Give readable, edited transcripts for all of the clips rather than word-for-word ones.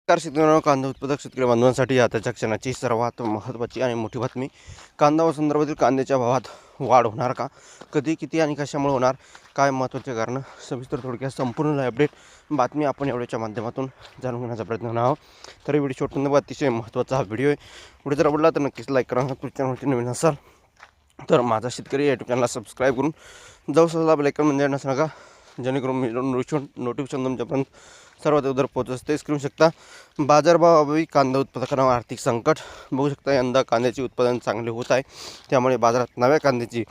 नमस्कार शेतकऱ्यांनो, कांदा उत्पादक शेतकरी बांधवांसाठी आताच्या क्षणाची सर्वात महत्त्वाची आणि मोठी बातमी. कांदा व संदर्भातील कांद्याच्या भावात वाढ होणार का, कधी, किती आणि कशामुळे होणार, काय महत्त्वाचे कारण, सविस्तर थोडक्यात संपूर्ण अपडेट बातमी आपण एवढ्याच्या माध्यमातून जाणून घेण्याचा प्रयत्न करणार आहोत. तर व्हिडिओ शेवटपर्यंत अतिशय महत्त्वाचा हा व्हिडिओ आहे. व्हिडिओ जर आवडला तर नक्कीच लाईक करा. चॅनलवरती नवीन असाल तर माझा शेतकरी यूट्यूब चॅनलला सबस्क्राईब करून जाऊ सला बेलायकन म्हणजे नसं नका, जेणेकरून मी नोटिफिकेशन तुमच्यापर्यंत सर्वात अगोदर पोहोचत तेच करू शकता. बाजारभावाअभावी कांदा उत्पादकांवर आर्थिक संकट बघू शकता. यंदा कांद्याचे उत्पादन चांगले होत आहे, त्यामुळे बाजारात नव्या कांद्याची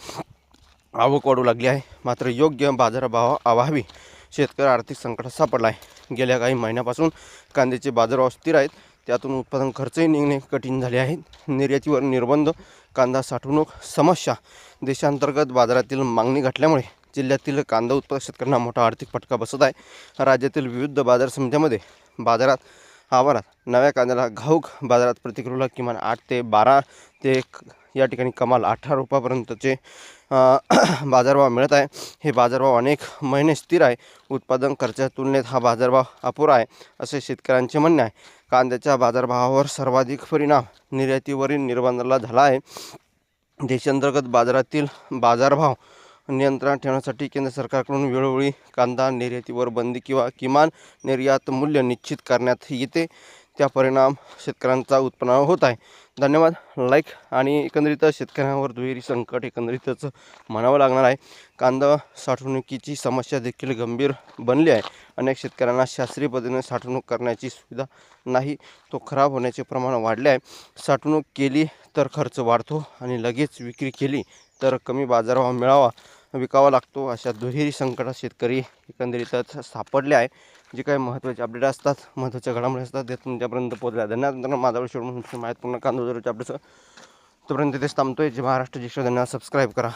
आवक वाढू लागली आहे. मात्र योग्य बाजारभावाअभावी शेतकरी आर्थिक संकटात सापडला आहे. गेल्या काही महिन्यापासून कांद्याचे बाजारभाव स्थिर आहेत, त्यातून उत्पादन खर्चही निघणे कठीण झाले आहे. निर्यातीवर निर्बंध, कांदा साठवणूक समस्या, देशांतर्गत बाजारातील मागणी घटल्यामुळे जिल्ह्यातील कांदा उत्पादक शेतकऱ्यांना मोठा आर्थिक फटका बसत आहे. राज्यातील विविध बाजार समित्यांमध्ये आवारात नव्या कांद्याला घाऊक बाजारात प्रति किलोला किमान 8 ते 12 ते या ठिकाणी कमाल 18 रुपयापर्यंतचे बाजारभाव मिळत आहे. हे बाजारभाव अनेक महिने स्थिर आहे. उत्पादन खर्चाच्या तुलनेत हा बाजारभाव अपुरा आहे, असे शेतकऱ्यांचे म्हणणे आहे. कांद्याच्या बाजारभावावर सर्वाधिक परिणाम निर्यातीवरील निर्बंधाला झाला आहे. देशांतर्गत बाजारातील बाजारभाव नियंत्रणात ठेवण्यासाठी केंद्र सरकारकडून वेळोवेळी कांदा निर्यातीवर बंदी किंवा किमान निर्यात मूल्य निश्चित करण्यात येते. त्या परिणाम शेतकऱ्यांचा उत्पन्नावर होत आहे. धन्यवाद. लाईक आणि एकंदरीत शेतकऱ्यांवर दुहेरी संकट एकंदरीतच म्हणावं लागणार आहे. कांदा साठवणुकीची समस्या देखील गंभीर बनली आहे. अनेक शेतकऱ्यांना शास्त्रीय पद्धतीने साठवणूक करण्याची सुविधा नाही, तो खराब होण्याचे प्रमाण वाढले आहे. साठवणूक केली तर खर्च वाढतो आणि लगेच विक्री केली तर कमी बाजारभाव विकावा लागतो. अशा दुहेरी संकटात शेतकरी एकंदरीतच सापडले आहे. जे काही महत्त्वाचे अपडेट असतात, महत्त्वाच्या घडामोडी असतात, ते तुमच्यापर्यंत पोहोचल्या. धन्यवाद. माझा शेवट माहिती पूर्ण कांदा अपडेट्स तोपर्यंत तेच थांबतोय. जे महाराष्ट्र जिल्हा सबस्क्राईब करा.